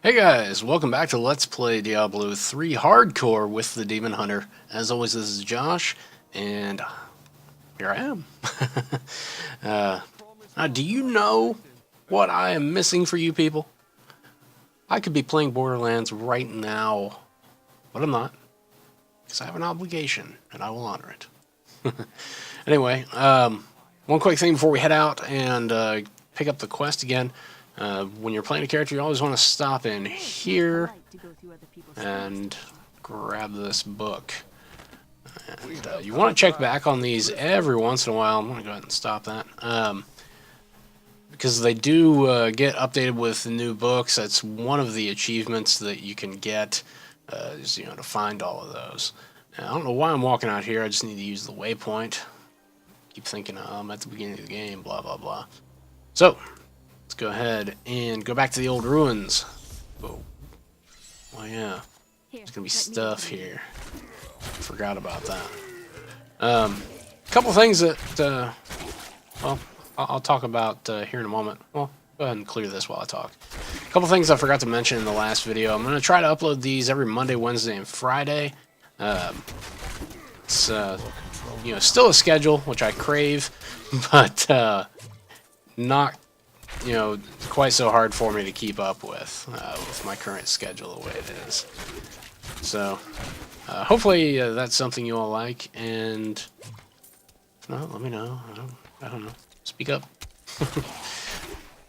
Hey guys, welcome back to Let's Play Diablo 3 Hardcore with the Demon Hunter. As always, this is Josh, and here I am. Do you know what I am missing for you people? I could be playing Borderlands right now, but I'm not, because I have an obligation, and I will honor it. Anyway, one quick thing before we head out and pick up the quest again. When you're playing a character, you always want to stop in here and grab this book. And you want to check back on these every once in a while. I'm going to go ahead and stop that. Because they do get updated with new books. That's one of the achievements that you can get, is, to find all of those. Now, I don't know why I'm walking out here. I just need to use the waypoint. Keep thinking, I'm at the beginning of the game, blah, blah, blah. So, let's go ahead and go back to the old ruins. Oh yeah, there's gonna be stuff here. Forgot about that. A couple things that, well, I'll talk about here in a moment. Well, go ahead and clear this while I talk. A couple things I forgot to mention in the last video. I'm gonna try to upload these every Monday, Wednesday, and Friday. It's still a schedule which I crave, but not quite so hard for me to keep up with my current schedule the way it is. So, hopefully that's something you all like, and if not, let me know. I don't know. Speak up.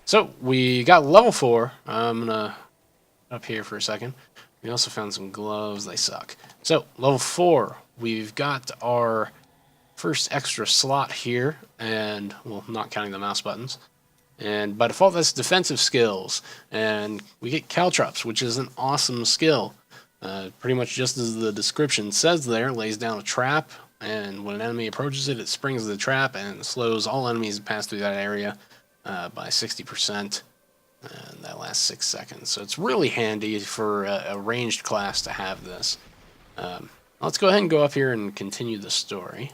So, we got level 4. I'm gonna up here for a second. We also found some gloves. They suck. So, level 4. We've got our first extra slot here, and, well, not counting the mouse buttons. And by default, that's defensive skills. And we get caltrops, which is an awesome skill. Pretty much just as the description says there, lays down a trap, and when an enemy approaches it, it springs the trap and slows all enemies that pass through that area by 60%. And that lasts 6 seconds. So it's really handy for a ranged class to have this. Let's go ahead and go up here and continue the story.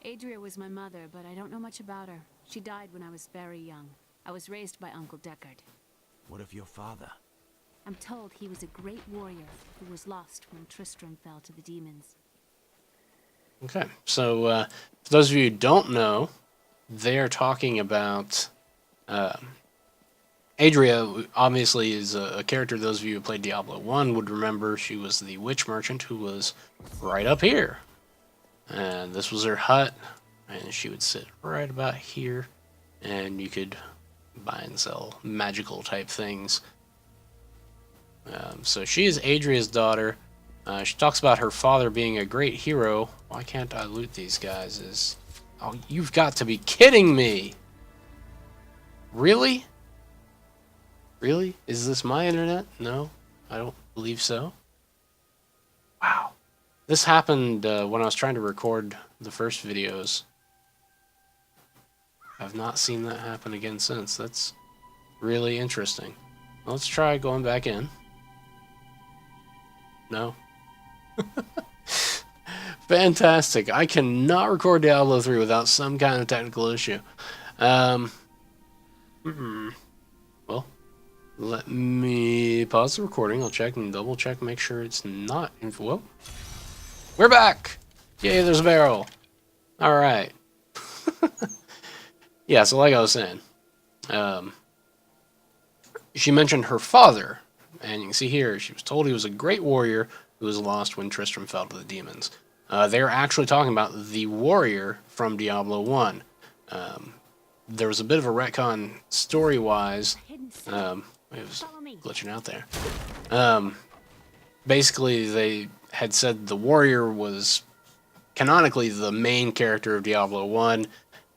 Adria was my mother, but I don't know much about her. She died when I was very young. I was raised by Uncle Deckard. What of your father? I'm told he was a great warrior who was lost when Tristram fell to the demons. Okay, so for those of you who don't know, they are talking about Adria. Obviously is a character those of you who played Diablo 1 would remember. She was the witch merchant who was right up here. And this was her hut, and she would sit right about here, and you could buy and sell magical type things. So she is Adria's daughter. She talks about her father being a great hero. Why can't I loot these guys? Oh, you've got to be kidding me! Really? Really? Is this my internet? No, I don't believe so. Wow. This happened when I was trying to record the first videos. I've not seen that happen again since. That's really interesting. Let's try going back in. No. Fantastic. I cannot record Diablo 3 without some kind of technical issue. Well, let me pause the recording. I'll check and double check, make sure it's not... Well, we're back! Yay, there's a barrel. Alright. Yeah, so like I was saying, she mentioned her father, and you can see here, she was told he was a great warrior who was lost when Tristram fell to the demons. They're actually talking about the warrior from Diablo 1. There was a bit of a retcon story-wise. It was glitching out there. Basically, they had said the warrior was canonically the main character of Diablo 1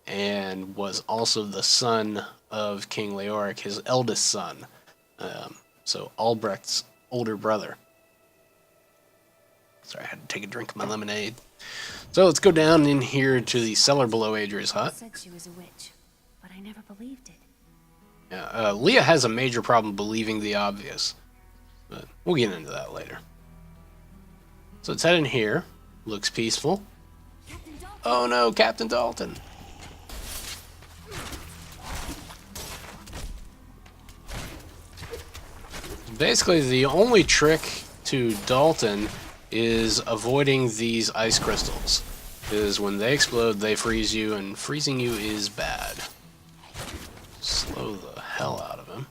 and was also the son of King Leoric, his eldest son. So Albrecht's older brother. Sorry, I had to take a drink of my lemonade. So let's go down in here to the cellar below Adria's hut. Said she was a witch, but I never believed it. Yeah, Leah has a major problem believing the obvious, but we'll get into that later. So let's head in here. Looks peaceful. Oh no, Captain Dalton! Basically, the only trick to Dalton is avoiding these ice crystals. Because when they explode, they freeze you, and freezing you is bad. Slow the hell out of him.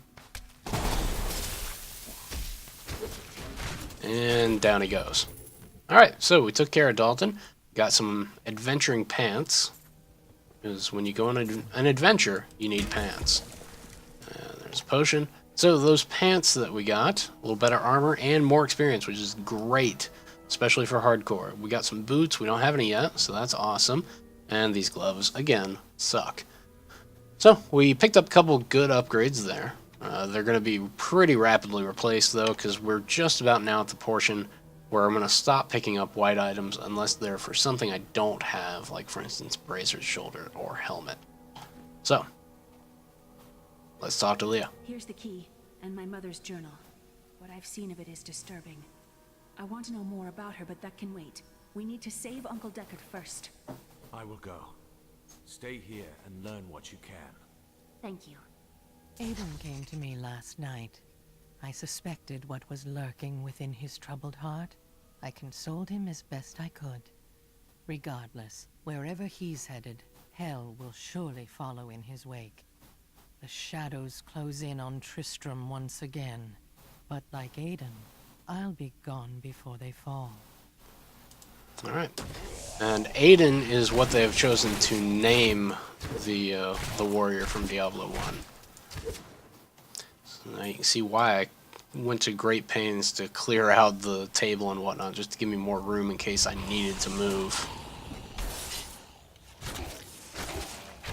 And down he goes. Alright, so we took care of Dalton. Got some adventuring pants. Because when you go on an adventure, you need pants. And there's a potion. So those pants that we got, a little better armor and more experience, which is great. Especially for hardcore. We got some boots. We don't have any yet, so that's awesome. And these gloves, again, suck. So we picked up a couple good upgrades there. They're going to be pretty rapidly replaced, though, because we're just about now at the portion where I'm going to stop picking up white items unless they're for something I don't have, like, for instance, bracer's shoulder or helmet. So, let's talk to Leo. Here's the key, and my mother's journal. What I've seen of it is disturbing. I want to know more about her, but that can wait. We need to save Uncle Deckard first. I will go. Stay here and learn what you can. Thank you. Aiden came to me last night. I suspected what was lurking within his troubled heart. I consoled him as best I could. Regardless, wherever he's headed, hell will surely follow in his wake. The shadows close in on Tristram once again. But like Aiden, I'll be gone before they fall. Alright. And Aiden is what they have chosen to name the warrior from Diablo 1. So now you can see why I went to great pains to clear out the table and whatnot, just to give me more room in case I needed to move.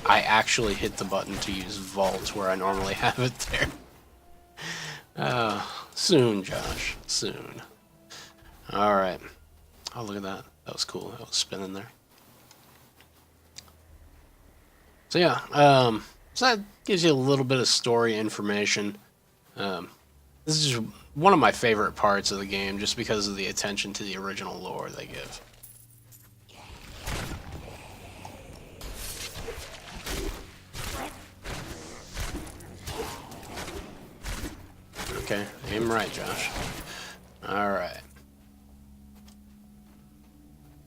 I actually hit the button to use Vault where I normally have it there. Soon, Josh. Soon. Alright. Oh, look at that. That was cool. That was spinning there. So yeah, so that gives you a little bit of story information. This is one of my favorite parts of the game, just because of the attention to the original lore they give. Okay, aim right, Josh. Alright.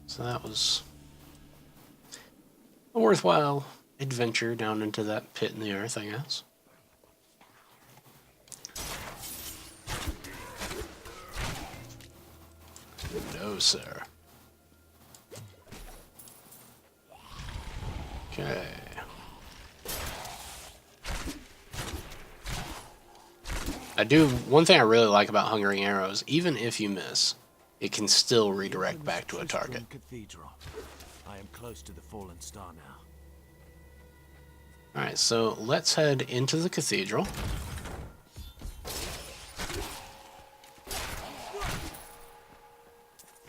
So that was a worthwhile adventure down into that pit in the earth, I guess. No, sir. Okay. One thing I really like about Hungering Arrows, even if you miss, it can still redirect back to a target. Cathedral. I am close to the fallen star now. Alright, so let's head into the cathedral.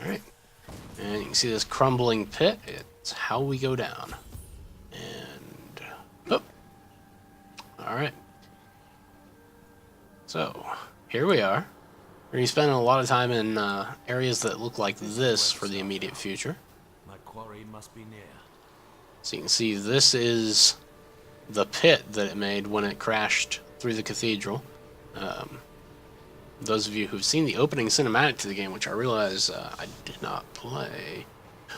Alright. And you can see this crumbling pit. It's how we go down. And... oh! Alright. So, here we are. We're going to be spending a lot of time in areas that look like this for the immediate future. My quarry must be near. So you can see this is the pit that it made when it crashed through the cathedral. Those of you who've seen the opening cinematic to the game, which I realize I did not play.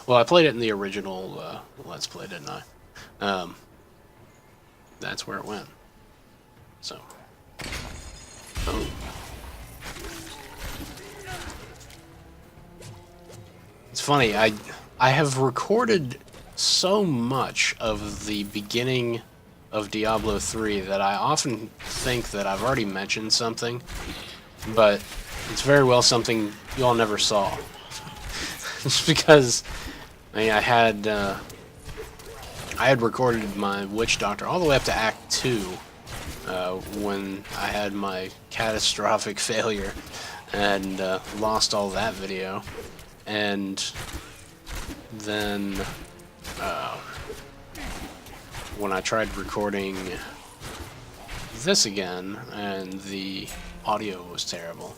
Well, I played it in the original Let's Play, didn't I? That's where it went. So. Oh. It's funny, I have recorded so much of the beginning of Diablo 3 that I often think that I've already mentioned something, but it's very well something you all never saw. Just because, I mean, I had recorded my Witch Doctor all the way up to Act 2 when I had my catastrophic failure and lost all that video. And then when I tried recording this again and the audio was terrible,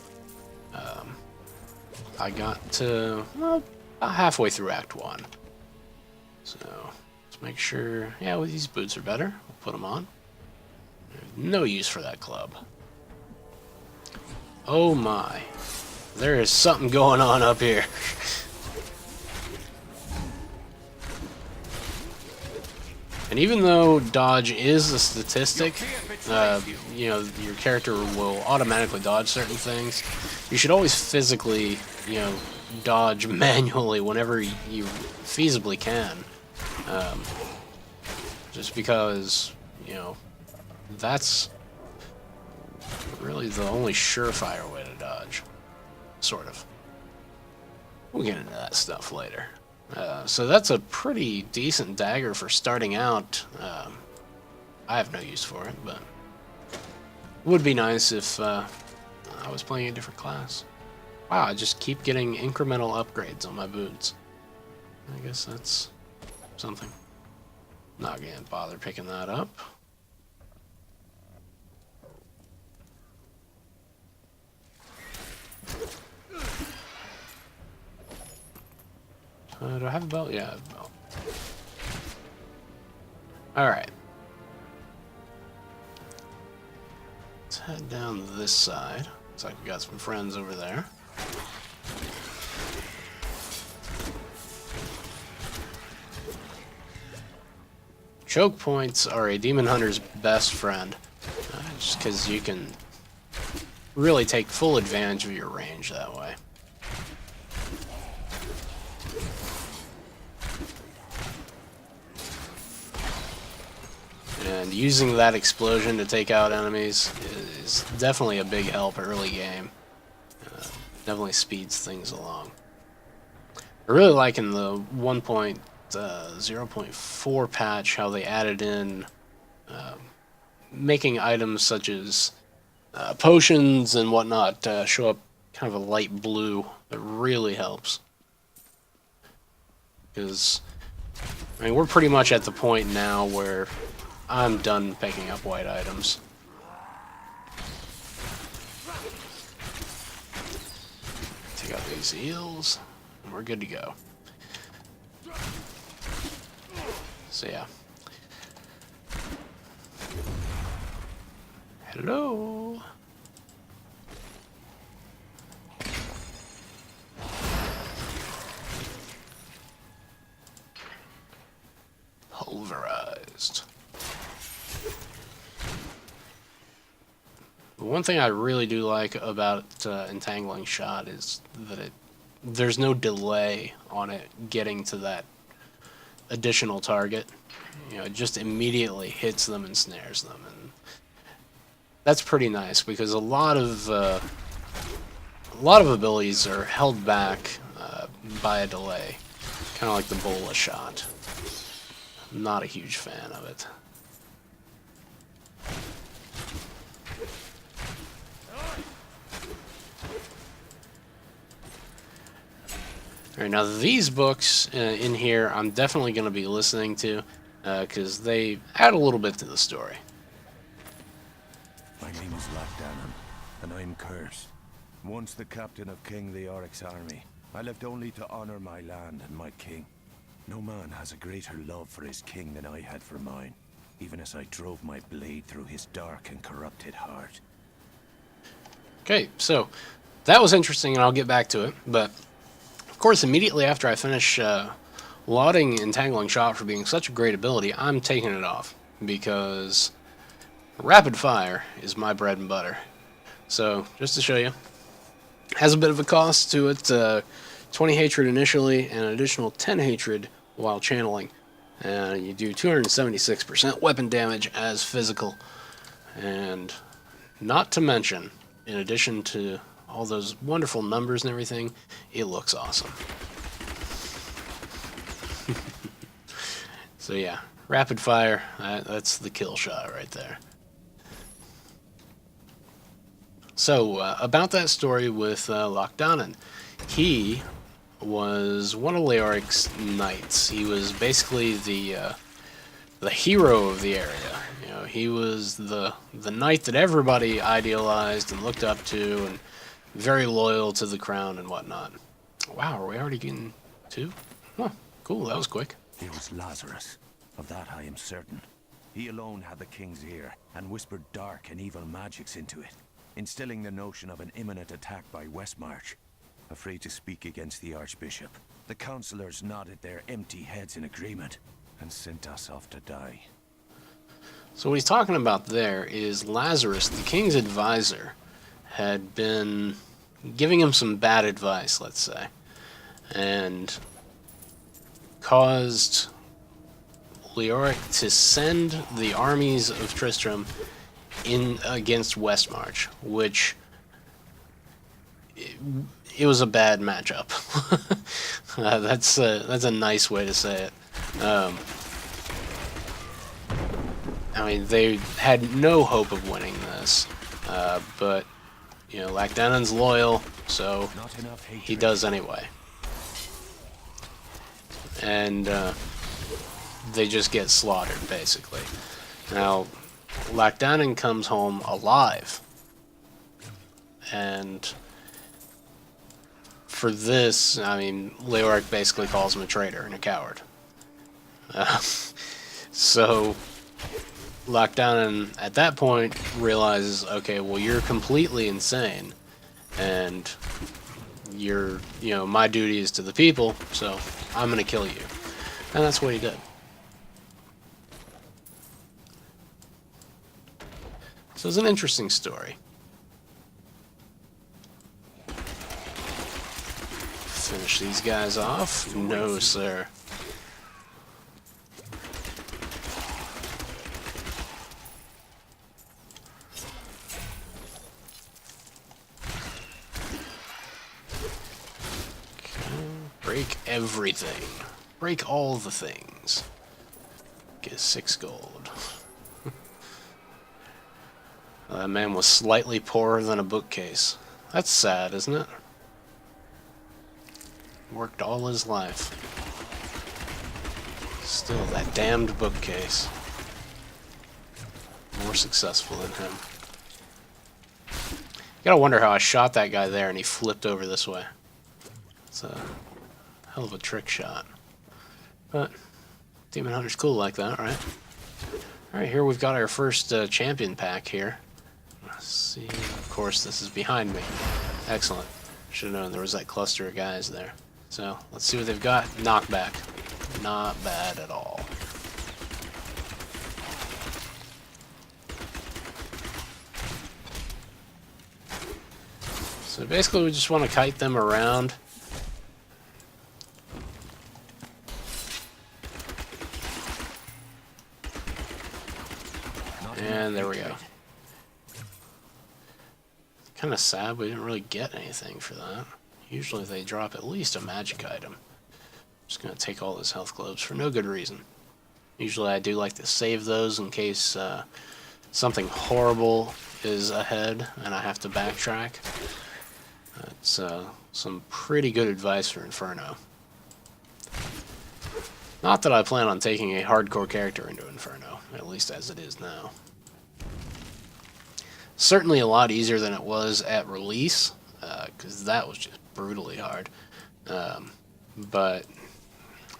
I got to about halfway through Act 1. So let's make sure, yeah, well, these boots are better. We'll put them on. No use for that club. Oh my. There is something going on up here. And even though dodge is a statistic, you know, your character will automatically dodge certain things, you should always physically, you know, dodge manually whenever you feasibly can. Just because, you know, that's really the only surefire way to dodge. Sort of. We'll get into that stuff later. So that's a pretty decent dagger for starting out. I have no use for it, but it would be nice if I was playing a different class. Wow, I just keep getting incremental upgrades on my boots. I guess that's something. Not gonna bother picking that up. Do I have a belt? Yeah, I have a belt. Alright. Let's head down this side. Looks like we got some friends over there. Choke points are a demon hunter's best friend. Just because you can really take full advantage of your range that way. And using that explosion to take out enemies is definitely a big help early game. Definitely speeds things along. I really like in the 1.0.4 patch how they added in making items such as potions and whatnot show up kind of a light blue. That really helps. Because, I mean, we're pretty much at the point now where I'm done picking up white items. Take out these eels, and we're good to go. So yeah. Hello. Pulverized. One thing I really do like about Entangling Shot is that there's no delay on it getting to that additional target. You know, it just immediately hits them and snares them, and that's pretty nice because a lot of abilities are held back by a delay, kind of like the bola shot. I'm not a huge fan of it. Alright, now these books in here I'm definitely going to be listening to because they add a little bit to the story. My name is Lochdanon, and I'm cursed. Once the captain of King Leoric's army, I left only to honor my land and my king. No man has a greater love for his king than I had for mine, even as I drove my blade through his dark and corrupted heart. Okay, so that was interesting, and I'll get back to it, but of course, immediately after I finish lauding Entangling Shot for being such a great ability, I'm taking it off, because rapid fire is my bread and butter. So, just to show you, has a bit of a cost to it, 20 hatred initially, and an additional 10 hatred while channeling. And you do 276% weapon damage as physical. And not to mention, in addition to all those wonderful numbers and everything, it looks awesome. So yeah, rapid fire, that's the kill shot right there. So, about that story with Lochdanon, he was one of Leoric's knights. He was basically the hero of the area. You know, he was the knight that everybody idealized and looked up to, and very loyal to the crown and whatnot. Wow, are we already getting two? Huh, cool, that was quick. It was Lazarus. Of that I am certain. He alone had the king's ear, and whispered dark and evil magics into it. instilling the notion of an imminent attack by Westmarch. Afraid to speak against the Archbishop, the councillors nodded their empty heads in agreement and sent us off to die. So what he's talking about there is Lazarus, the king's advisor, had been giving him some bad advice, let's say, and caused Leoric to send the armies of Tristram in against Westmarch, which it was a bad matchup. That's a nice way to say it. I mean, they had no hope of winning this, but, you know, Lacdanon's loyal, so he does anyway. And they just get slaughtered, basically. Now, Lacdanon comes home alive, and for this, I mean, Leoric basically calls him a traitor and a coward. So Lacdanon at that point realizes, okay, well, you're completely insane, and you know, my duty is to the people, so I'm gonna kill you. And that's what he did. So it's an interesting story. Finish these guys off? No, sir. Break everything. Break all the things. Get 6 gold. That man was slightly poorer than a bookcase. That's sad, isn't it? Worked all his life. Still, that damned bookcase. More successful than him. You gotta wonder how I shot that guy there and he flipped over this way. It's a hell of a trick shot. But Demon Hunter's cool like that, right? Alright, here we've got our first champion pack here. Let's see. Of course, this is behind me. Excellent. Should have known there was that cluster of guys there. So, let's see what they've got. Knockback. Not bad at all. So basically we just want to kite them around. And there we go. Kind of sad we didn't really get anything for that. Usually they drop at least a magic item. Just gonna take all those health globes for no good reason. Usually I do like to save those in case something horrible is ahead and I have to backtrack. That's some pretty good advice for Inferno. Not that I plan on taking a hardcore character into Inferno, at least as it is now. Certainly a lot easier than it was at release, because that was just brutally hard. But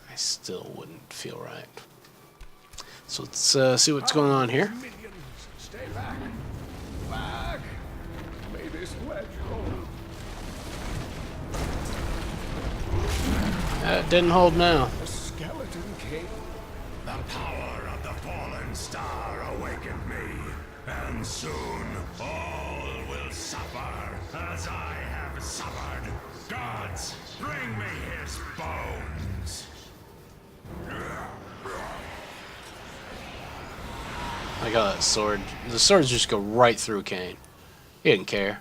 I still wouldn't feel right. So let's see what's going on here. Minions, stay back. Back. May this wedge hold. It didn't hold now. The skeleton king. The power of the fallen star awakened me, and soon all will suffer as I have suffered. Gods, bring me his bones. I got that sword. The swords just go right through Cain. He didn't care.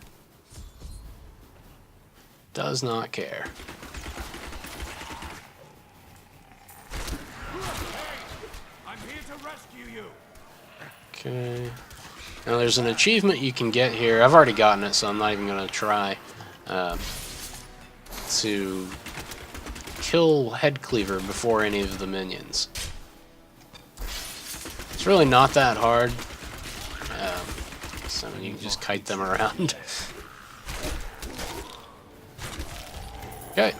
Does not care. I'm here to rescue you. Okay. Now there's an achievement you can get here. I've already gotten it, so I'm not even going to try. To kill Head Cleaver before any of the minions. It's really not that hard. So you can just kite them around. Okay.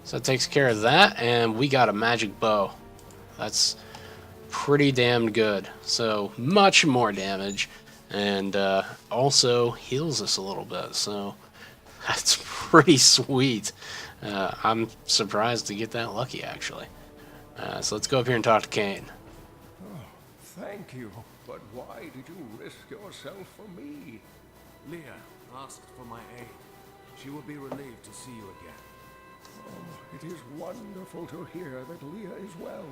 So that takes care of that, and we got a magic bow. That's pretty damn good. So much more damage, and also heals us a little bit. So that's pretty sweet. I'm surprised to get that lucky, actually. So let's go up here and talk to Cain. Thank you, but why did you risk yourself for me? Leah asked for my aid. She will be relieved to see you again. Oh, it is wonderful to hear that Leah is well.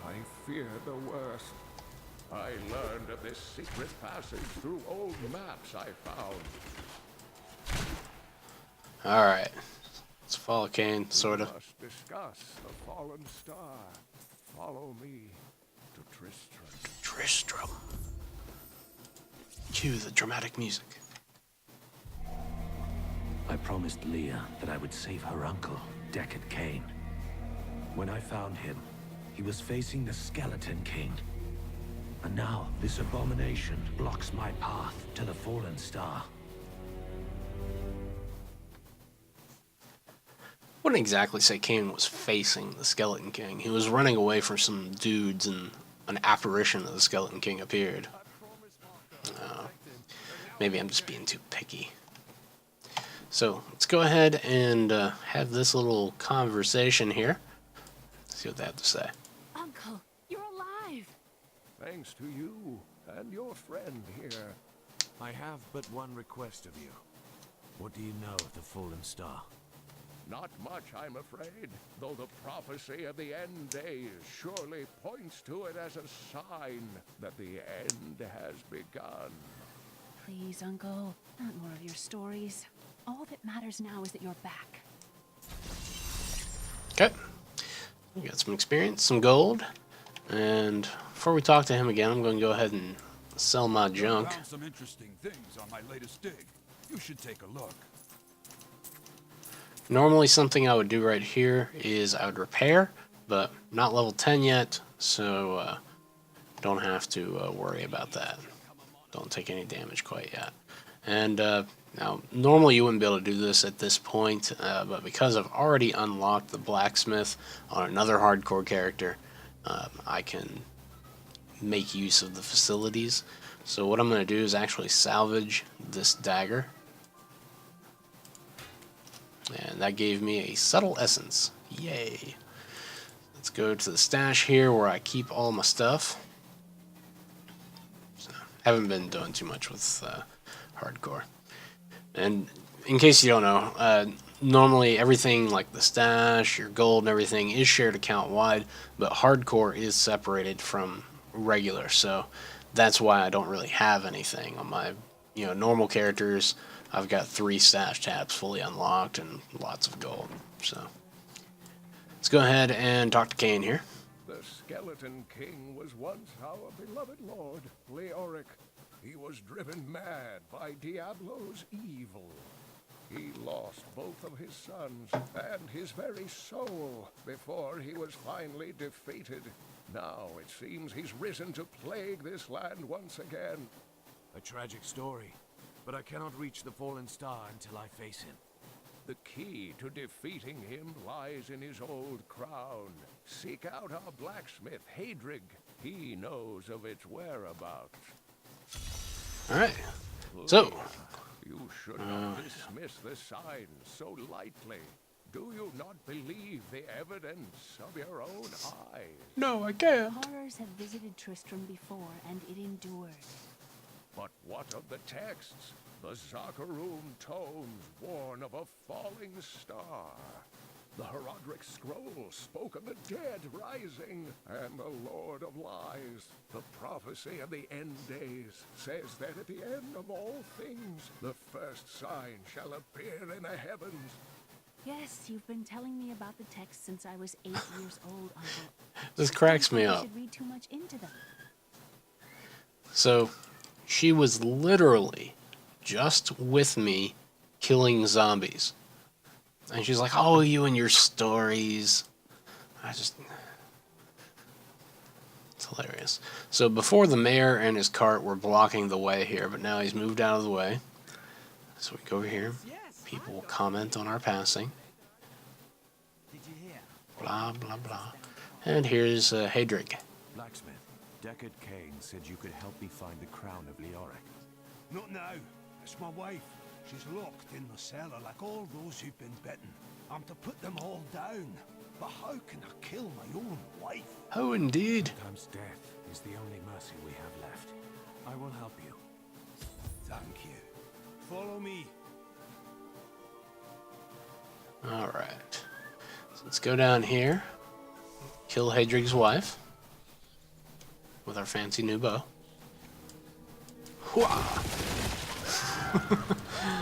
I feared the worst. I learned of this secret passage through old maps I found. Alright. Let's follow Cain, sort of. We must discuss the fallen star. Follow me to Tristram. Tristram. Cue the dramatic music. I promised Leah that I would save her uncle, Deckard Cain. When I found him, he was facing the Skeleton King. And now, this abomination blocks my path to the fallen star. Wouldn't exactly say Cain was facing the Skeleton King. He was running away from some dudes, and an apparition of the Skeleton King appeared. Maybe I'm just being too picky. So let's go ahead and have this little conversation here. See what they have to say. Uncle, you're alive! Thanks to you and your friend here. I have but one request of you. What do you know of the fallen star? Not much, I'm afraid, though the prophecy of the end days surely points to it as a sign that the end has begun. Please, Uncle, not more of your stories. All that matters now is that you're back. Okay. We got some experience, some gold. And before we talk to him again, I'm going to go ahead and sell my junk. Found some interesting things on my latest dig. You should take a look. Normally something I would do right here is I would repair, but not level 10 yet, so don't have to worry about that. Don't take any damage quite yet. And now, normally you wouldn't be able to do this at this point, but because I've already unlocked the blacksmith on another hardcore character, I can make use of the facilities. So what I'm going to do is actually salvage this dagger. And that gave me a subtle essence. Yay. Let's go to the stash here where I keep all my stuff. So, haven't been doing too much with hardcore. And in case you don't know, normally everything like the stash, your gold and everything is shared account wide, but hardcore is separated from regular. So that's why I don't really have anything on my normal characters. I've got 3 stash tabs fully unlocked and lots of gold. So let's go ahead and talk to Cain here. The Skeleton King was once our beloved lord, Leoric. He was driven mad by Diablo's evil. He lost both of his sons and his very soul before he was finally defeated. Now it seems he's risen to plague this land once again. A tragic story, but I cannot reach the fallen star until I face him. The key to defeating him lies in his old crown. Seek out our blacksmith, Hadrig. He knows of its whereabouts. Alright. So You should not dismiss the signs so lightly. Do you not believe the evidence of your own eyes? no, I can't. Horrors have visited Tristram before, and it endured. But what of the texts? The Zakharum tomes warn of a falling star. The Herodric scroll spoke of the dead rising, and the Lord of Lies, the prophecy of the end days, says that at the end of all things, the first sign shall appear in the heavens. Yes, you've been telling me about the text since I was 8 years old, Uncle. This cracks me I up. should read too much into them. So she was literally just with me killing zombies. And she's like, oh, you and your stories. It's hilarious. So before, the mayor and his cart were blocking the way here, but now he's moved out of the way. So we go over here. People will comment on our passing. Blah, blah, blah. And here's Hadrig. Blacksmith, Deckard Cain said you could help me find the crown of Leoric. Not now. It's my wife. She's locked in the cellar like all those who've been bitten. I'm to put them all down. But how can I kill my own wife? Oh, indeed. Sometimes death is the only mercy we have left. I will help you. Thank you. Follow me. Alright. So let's go down here. Kill Hadrig's wife. With our fancy new bow. Hwah!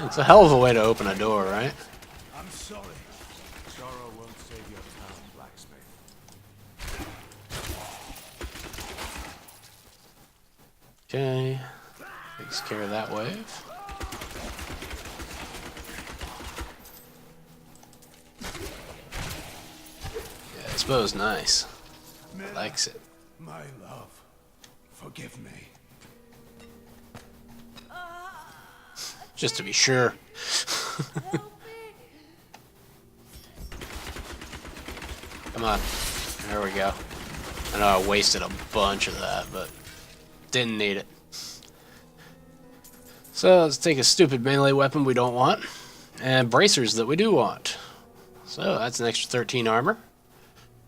It's a hell of a way to open a door, right? I'm sorry. Sorrow won't save your town, blacksmith. Okay. Takes care of that wave. Yeah, this bow's nice. Likes it. My love, forgive me. Just to be sure. Come on. There we go. I know I wasted a bunch of that, but didn't need it. So let's take a stupid melee weapon we don't want, and bracers that we do want. So that's an extra 13 armor.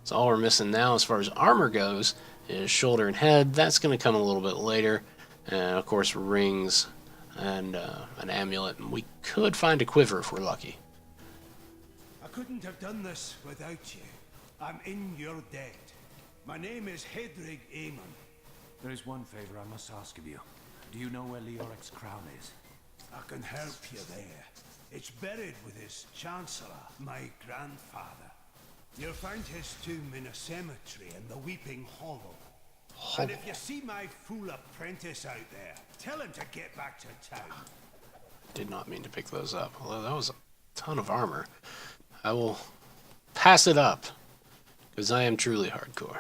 So all we're missing now as far as armor goes is shoulder and head. That's going to come a little bit later. And of course rings and an amulet. And we could find a quiver if we're lucky. I couldn't have done this without you. I'm in your debt. My name is Hedrig Aemon. There is one favor I must ask of you. Do you know where LEORIC'S crown is? I can help you there. It's buried with his chancellor, my grandfather. You'll find his tomb in a cemetery in the Weeping Hollow. And if you see my fool apprentice out there, tell him to get back to town. Did not mean to pick those up, although that was a ton of armor. I will pass it up, because I am truly hardcore.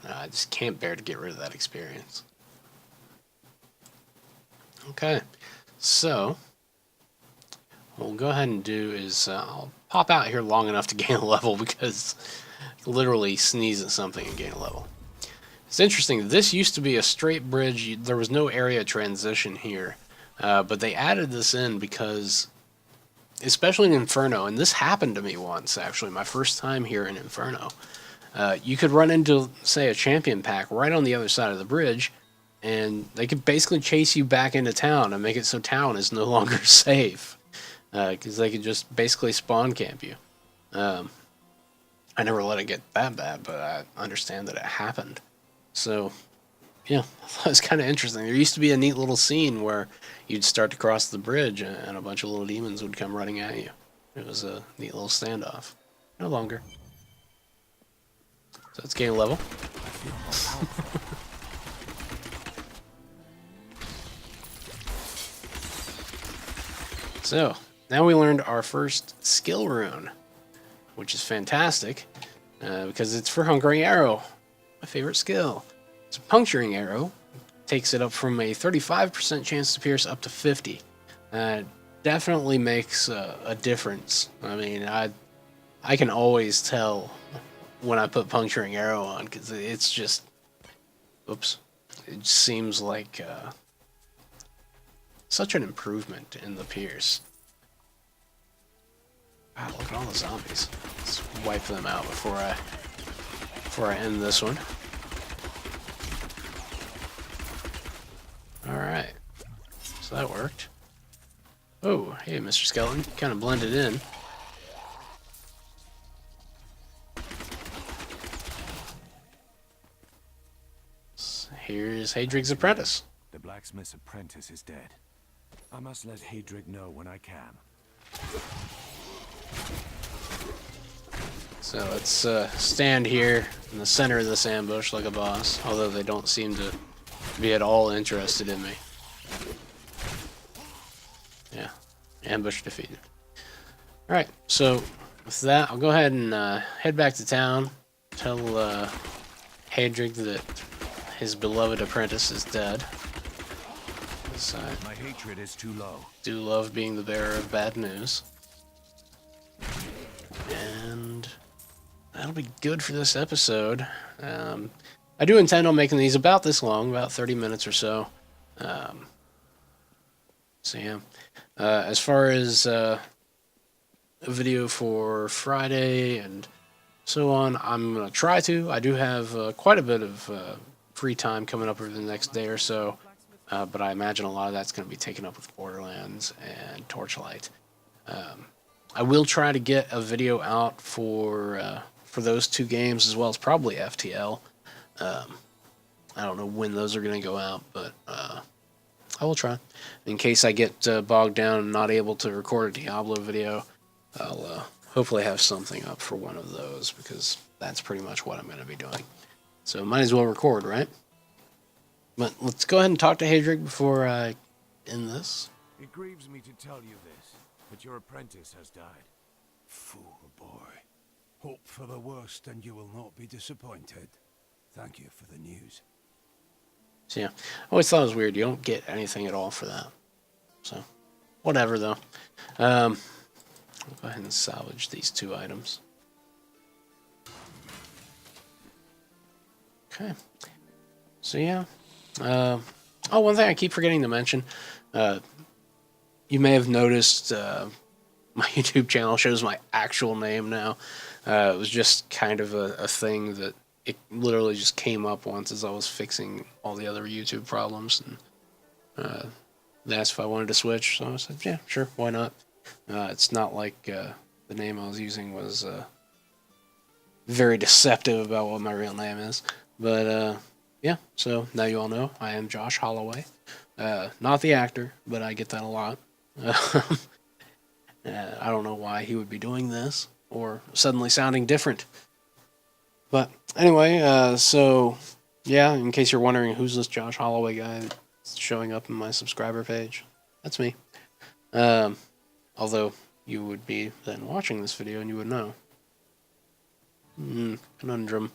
I just can't bear to get rid of that experience. Okay, so what we'll go ahead and do is I'll pop out here long enough to gain a level, because literally sneeze at something and gain a level. It's interesting, this used to be a straight bridge. There was no area transition here, but they added this in because, especially in Inferno, and this happened to me once actually, my first time here in Inferno, you could run into, say, a champion pack right on the other side of the bridge, and they could basically chase you back into town and make it so town is no longer safe, because they could just basically spawn camp you. I never let it get that bad, but I understand that it happened. So, yeah, I thought it was kind of interesting. There used to be a neat little scene where you'd start to cross the bridge and a bunch of little demons would come running at you. It was a neat little standoff. No longer. So let's gain a level. So, now we learned our first skill rune, which is fantastic, because it's for Hungering Arrow, my favorite skill. So Puncturing Arrow takes it up from a 35% chance to pierce up to 50. Definitely makes a difference. I mean, I can always tell when I put Puncturing Arrow on, because it's just, oops, it seems like such an improvement in the pierce. Wow, look at all the zombies. Let's wipe them out before I end this one. Alright. So that worked. Oh, hey, Mr. Skeleton. Kind of blended in. Here's Hadrig's apprentice. The blacksmith's apprentice is dead. I must let Hadrig know when I can. So let's stand here in the center of this ambush like a boss, although they don't seem to be at all interested in me. Yeah, ambush defeated. Alright, so with that, I'll go ahead and head back to town, tell Hadrig that his beloved apprentice is dead. My hatred is too low. Do love being the bearer of bad news. And that'll be good for this episode. I do intend on making these about this long, about 30 minutes or so. So yeah, as far as a video for Friday and so on, I'm gonna try to. I do have quite a bit of free time coming up over the next day or so, but I imagine a lot of that's going to be taken up with Borderlands and Torchlight. I will try to get a video out for those two games as well as probably FTL. I don't know when those are going to go out, but I will try. In case I get bogged down and not able to record a Diablo video, I'll hopefully have something up for one of those, because that's pretty much what I'm going to be doing. So might as well record, right? But let's go ahead and talk to Hadric before I end this. It grieves me to tell you this, but your apprentice has died. Fool boy. Hope for the worst and you will not be disappointed. Thank you for the news. So yeah, I always thought it was weird. You don't get anything at all for that. So, whatever though. I'll go ahead and salvage these 2 items. Okay. So yeah. One thing I keep forgetting to mention. You may have noticed my YouTube channel shows my actual name now. It was just kind of a thing that it literally just came up once as I was fixing all the other YouTube problems, and they asked if I wanted to switch, so I said, yeah, sure, why not? It's not like the name I was using was very deceptive about what my real name is, but yeah, so now you all know I am Josh Holloway. Not the actor, but I get that a lot. I don't know why he would be doing this or suddenly sounding different. But anyway, so yeah, in case you're wondering who's this Josh Holloway guy that's showing up in my subscriber page, that's me. Although you would be then watching this video and you would know. Conundrum.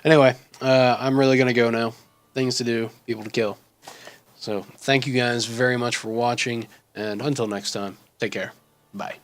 Anyway, I'm really going to go now. Things to do, people to kill. So thank you guys very much for watching, and until next time, take care. Bye.